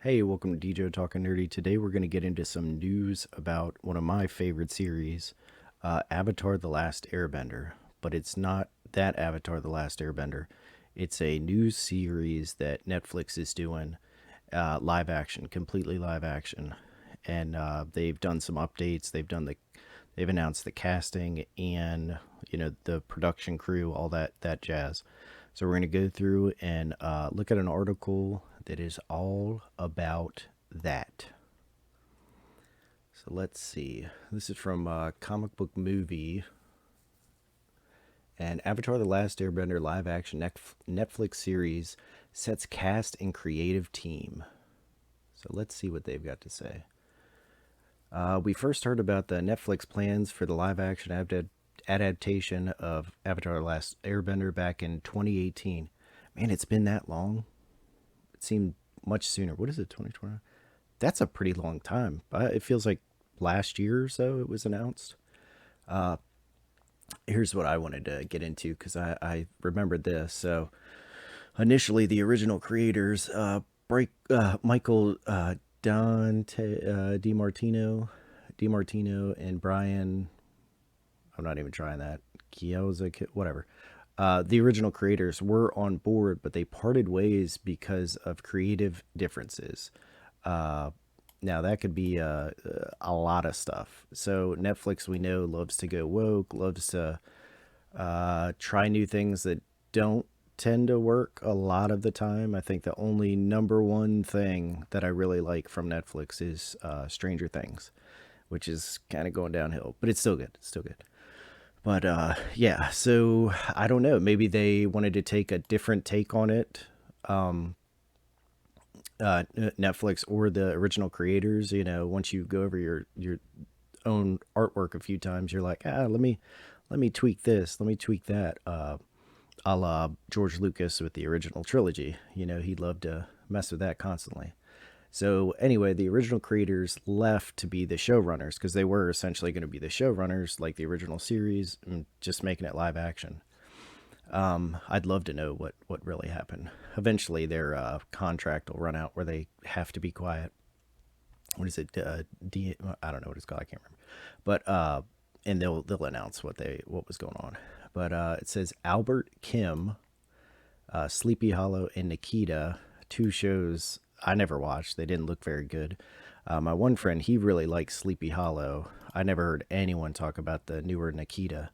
Hey, welcome to DJ Talking Nerdy. Today we're going to get into some news about one of my favorite series, Avatar The Last Airbender. But it's not that Avatar The Last Airbender. It's a new series that Netflix is doing, live action, completely live action. And they've done some updates. They've announced the casting and the production crew, all that jazz. So we're going to go through and look at an article that is all about that. So let's see. This is from Comic Book Movie. And Avatar The Last Airbender live action Netflix series sets cast and creative team. So let's see what they've got to say. We first heard about the Netflix plans for the live action adaptation of Avatar The Last Airbender back in 2018. Man, it's been that long. It seemed much sooner. What is it, 2020? That's a pretty long time. It feels like last year or so it was announced. Here's what I wanted to get into because I remembered this. So initially, the original creators, Michael Dante DiMartino, and Brian. I'm not even trying that. Kioza, whatever. The original creators were on board, but they parted ways because of creative differences. Now, that could be a lot of stuff. So, Netflix, we know, loves to go woke, loves to try new things that don't tend to work a lot of the time. I think the only number one thing that I really like from Netflix is Stranger Things, which is kind of going downhill, but it's still good. It's still good. But yeah, so I don't know. Maybe they wanted to take a different take on it. Netflix or the original creators, once you go over your own artwork a few times, you're like, let me tweak this, let me tweak that. A la George Lucas with the original trilogy. He loved to mess with that constantly. So anyway, the original creators left to be the showrunners because they were essentially going to be the showrunners like the original series and just making it live action. I'd love to know what really happened. Eventually, their contract will run out where they have to be quiet. What is it? I don't know what it's called. I can't remember. But and they'll announce what was going on. But it says Albert Kim, Sleepy Hollow, and Nikita, two shows I never watched. They didn't look very good. My one friend, he really likes Sleepy Hollow. I never heard anyone talk about the newer Nikita.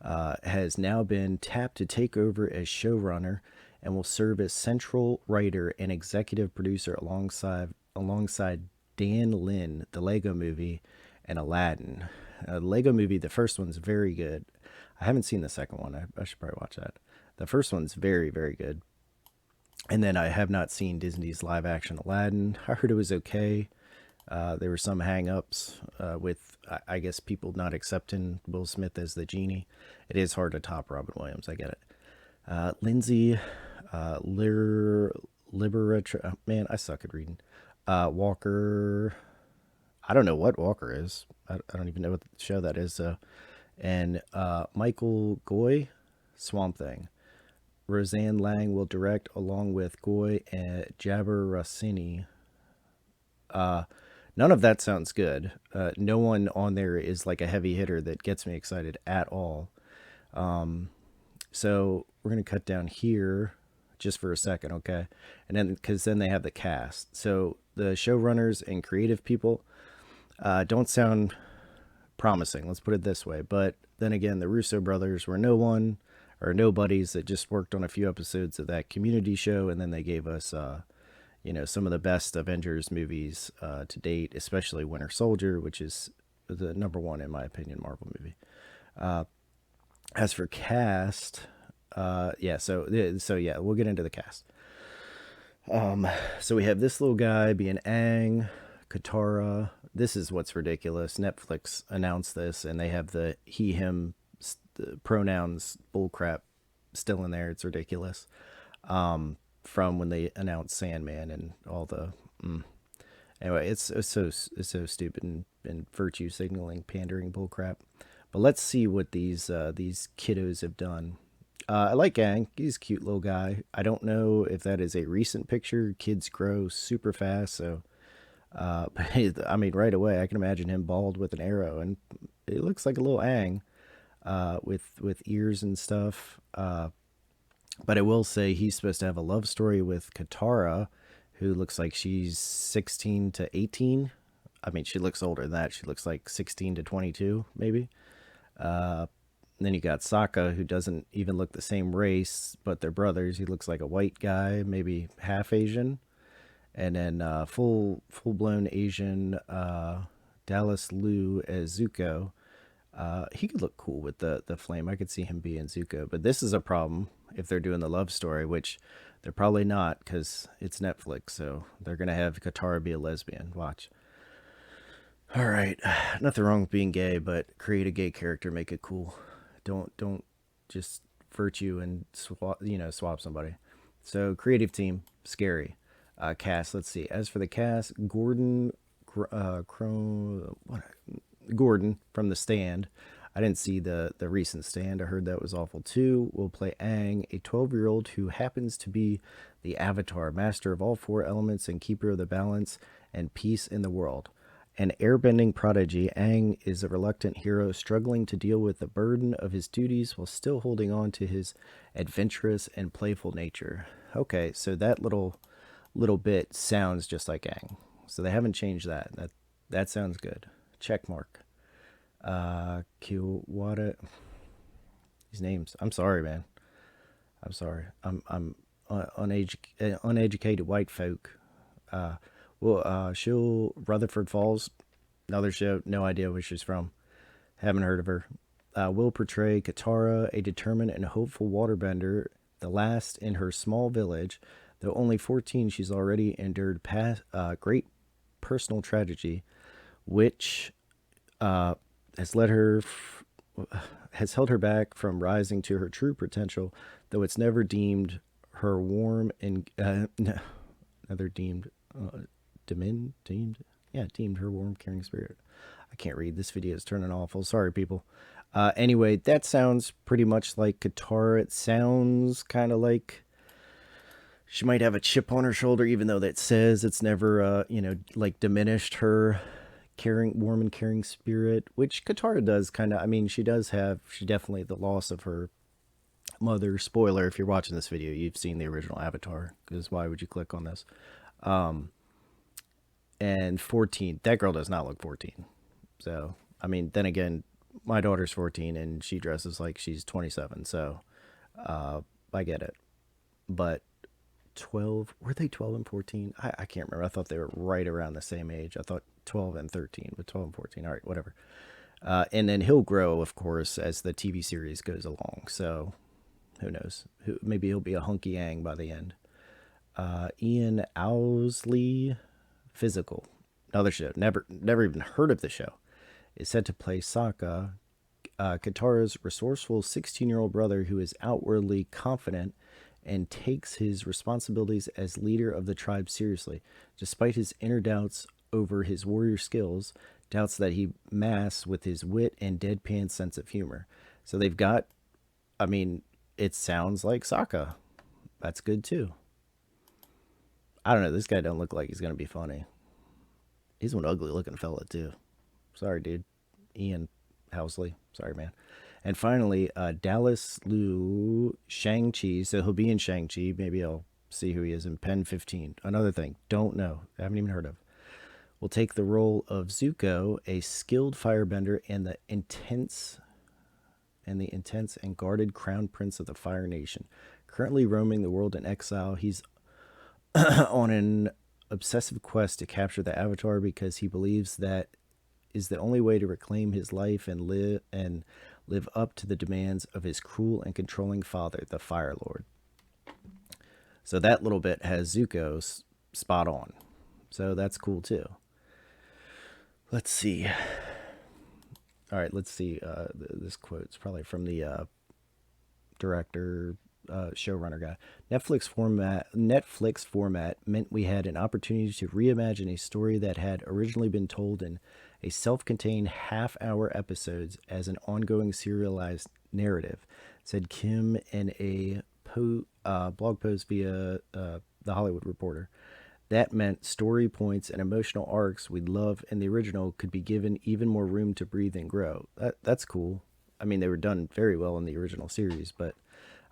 Has now been tapped to take over as showrunner and will serve as central writer and executive producer alongside Dan Lin, the Lego Movie, and Aladdin. The Lego Movie, the first one's very good. I haven't seen the second one. I should probably watch that. The first one's very, very good. And then I have not seen Disney's live action Aladdin. I heard it was okay. There were some hang-ups with, I guess, people not accepting Will Smith as the genie. It is hard to top Robin Williams. I get it. Lindsay Liberator. Man, I suck at reading. Walker. I don't know what Walker is. I don't even know what show that is. And Michael Goy, Swamp Thing. Roseanne Lang will direct along with Goy and Jabber Rossini. None of that sounds good. No one on there is like a heavy hitter that gets me excited at all. So we're going to cut down here just for a second, okay? And then, because then they have the cast. So the showrunners and creative people don't sound promising, let's put it this way. But then again, the Russo brothers were no one or nobodies that just worked on a few episodes of that Community show, and then they gave us some of the best Avengers movies to date, especially Winter Soldier, which is the number one, in my opinion, Marvel movie. As for cast, so yeah, we'll get into the cast. So we have this little guy being Aang, Katara. This is what's ridiculous. Netflix announced this, and they have the he, him pronouns bullcrap still in there. It's ridiculous. From when they announced Sandman and all the anyway, it's so stupid and virtue signaling, pandering bullcrap. But let's see what these kiddos have done. I like Aang. He's a cute little guy. I don't know if that is a recent picture. Kids grow super fast, so but I mean, right away, I can imagine him bald with an arrow, and it looks like a little Aang with ears and stuff. But I will say he's supposed to have a love story with Katara, who looks like she's 16 to 18. I mean, she looks older than that. She looks like 16 to 22, maybe. And then you got Sokka, who doesn't even look the same race, but they're brothers. He looks like a white guy, maybe half Asian. And then full blown Asian Dallas Liu as Zuko. He could look cool with the flame. I could see him being Zuko, but this is a problem if they're doing the love story, which they're probably not because it's Netflix. So they're gonna have Katara be a lesbian. Watch. All right, nothing wrong with being gay, but create a gay character, make it cool. Don't just virtue and swap somebody. So creative team, scary. Cast. Let's see. As for the cast, what? Gordon from The Stand. I didn't see the recent Stand. I heard that was awful too. Will play Aang, a 12-year-old who happens to be the Avatar, master of all four elements and keeper of the balance and peace in the world. An airbending prodigy, Aang is a reluctant hero struggling to deal with the burden of his duties while still holding on to his adventurous and playful nature. Okay, so that little bit sounds just like Aang. So they haven't changed that. That sounds good. Check mark. Kiwata. These names. I'm sorry, man. I'm sorry. I'm uneducated white folk. She'll Rutherford Falls. Another show. No idea where she's from. Haven't heard of her. Will portray Katara, a determined and hopeful waterbender, the last in her small village. Though only 14, she's already endured great personal tragedy, which has led her has held her back from rising to her true potential. Though it's never deemed her warm and never deemed deemed her warm, caring spirit. I can't read. This video is turning awful. Sorry, people. Anyway, that sounds pretty much like Katara. It sounds kind of like she might have a chip on her shoulder, even though that says it's never, like diminished her warm and caring spirit, which Katara does kind of. I mean, she definitely, the loss of her mother. Spoiler, if you're watching this video, you've seen the original Avatar, because why would you click on this? And 14, that girl does not look 14. So, I mean, then again, my daughter's 14 and she dresses like she's 27. So, I get it. But 12, were they 12 and 14? I can't remember. I thought they were right around the same age. I thought 12 and 13, but 12 and 14. All right, whatever. And then he'll grow, of course, as the TV series goes along. So, who knows? Maybe he'll be a hunky Aang by the end. Ian Owsley, Physical, another show. Never even heard of the show. Is said to play Sokka, Katara's resourceful 16-year-old brother who is outwardly confident and takes his responsibilities as leader of the tribe seriously, despite his inner doubts over his warrior skills, doubts that he masks with his wit and deadpan sense of humor. So they've got, I mean, it sounds like Sokka. That's good too. I don't know. This guy don't look like he's going to be funny. He's one ugly looking fella too. Sorry, dude. Ian Housley. Sorry, man. And finally, Dallas Liu Shang-Chi. So he'll be in Shang-Chi. Maybe I'll see who he is in Pen 15. Another thing. Don't know. I haven't even heard of. Will take the role of Zuko, a skilled firebender and the intense and guarded crown prince of the Fire Nation. Currently roaming the world in exile, he's on an obsessive quest to capture the Avatar because he believes that is the only way to reclaim his life and live up to the demands of his cruel and controlling father, the Fire Lord. So that little bit has Zuko spot on. So that's cool too. Let's see. All right, let's see. This quote's probably from the director, showrunner guy. Netflix format meant we had an opportunity to reimagine a story that had originally been told in a self-contained half-hour episodes as an ongoing serialized narrative, said Kim in a blog post via The Hollywood Reporter. That meant story points and emotional arcs we'd love in the original could be given even more room to breathe and grow. That's cool. I mean, they were done very well in the original series, but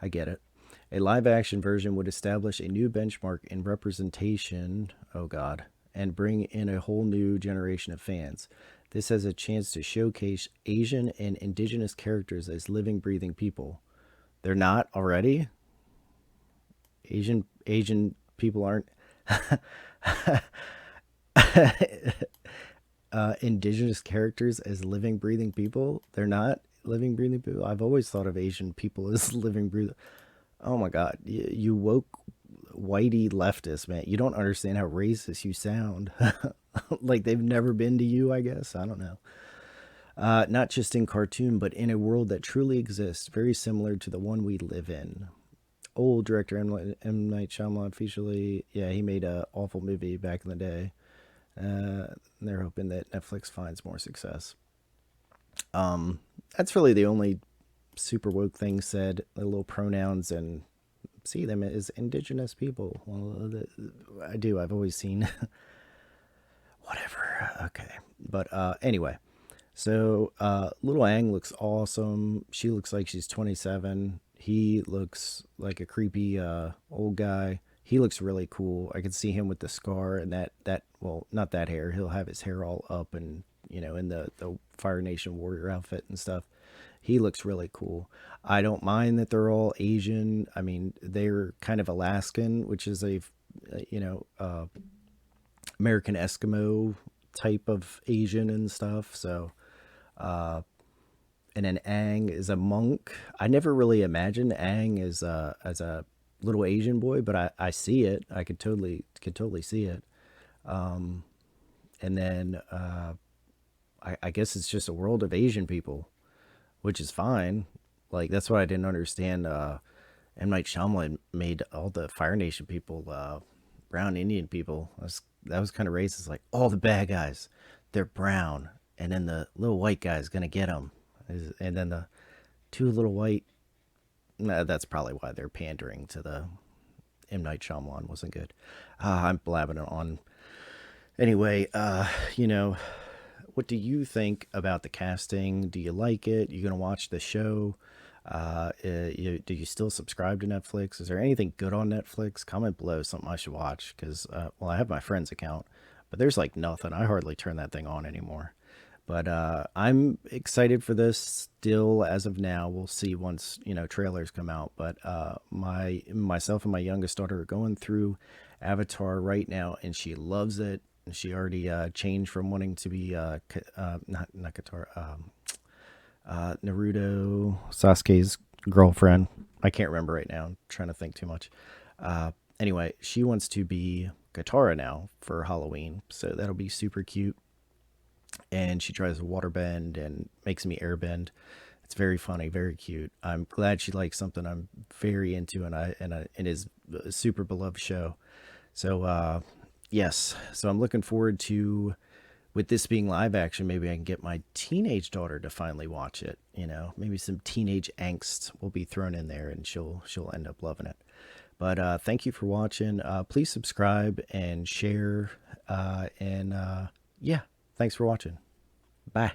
I get it. A live action version would establish a new benchmark in representation, oh god, and bring in a whole new generation of fans. This has a chance to showcase Asian and indigenous characters as living, breathing people. They're not already? Asian people aren't indigenous characters as living, breathing people. They're not living, breathing people. I've always thought of Asian people as living, breathing. Oh my God, you woke whitey leftist, man. You don't understand how racist you sound. Like they've never been to you, I guess. I don't know. Not just in cartoon, but in a world that truly exists, very similar to the one we live in. Old director M. Night Shyamalan officially, yeah, he made a awful movie back in the day. They're hoping that Netflix finds more success. That's really the only super woke thing said. The little pronouns and see them as indigenous people. Well, I do. I've always seen whatever. Okay, but anyway, so little Ang looks awesome. She looks like she's 27. He looks like a creepy old guy. He looks really cool. I can see him with the scar and that well, not that hair. He'll have his hair all up and in the Fire Nation warrior outfit and stuff. He looks really cool. I don't mind that they're all Asian. I mean, they're kind of Alaskan, which is a you know American Eskimo type of Asian and stuff. So and then Aang is a monk. I never really imagined Aang as a little Asian boy, but I see it. I could totally see it. And then I guess it's just a world of Asian people, which is fine. Like that's what I didn't understand. M. Night Shyamalan made all the Fire Nation people brown Indian people. That was kind of racist. Like all the bad guys, they're brown, and then the little white guy's gonna get them, and then the two little white. Nah, that's probably why they're pandering to the M. Night Shyamalan wasn't good. I'm blabbing it on. Anyway, what do you think about the casting? Do you like it? You gonna watch the show? Do you still subscribe to Netflix? Is there anything good on Netflix? Comment below something I should watch because well, I have my friend's account, but there's like nothing. I hardly turn that thing on anymore. But I'm excited for this still as of now. We'll see once trailers come out. But myself and my youngest daughter are going through Avatar right now, and she loves it. And she already changed from wanting to be not Katara, Naruto, Sasuke's girlfriend. I can't remember right now. I'm trying to think too much. Anyway, she wants to be Katara now for Halloween, so that'll be super cute. And she tries to waterbend and makes me airbend. It's very funny, very cute. I'm glad she likes something I'm very into, and is a super beloved show. So yes, so I'm looking forward to with this being live action. Maybe I can get my teenage daughter to finally watch it. Maybe some teenage angst will be thrown in there, and she'll end up loving it. But thank you for watching. Please subscribe and share. And yeah, thanks for watching. Bye.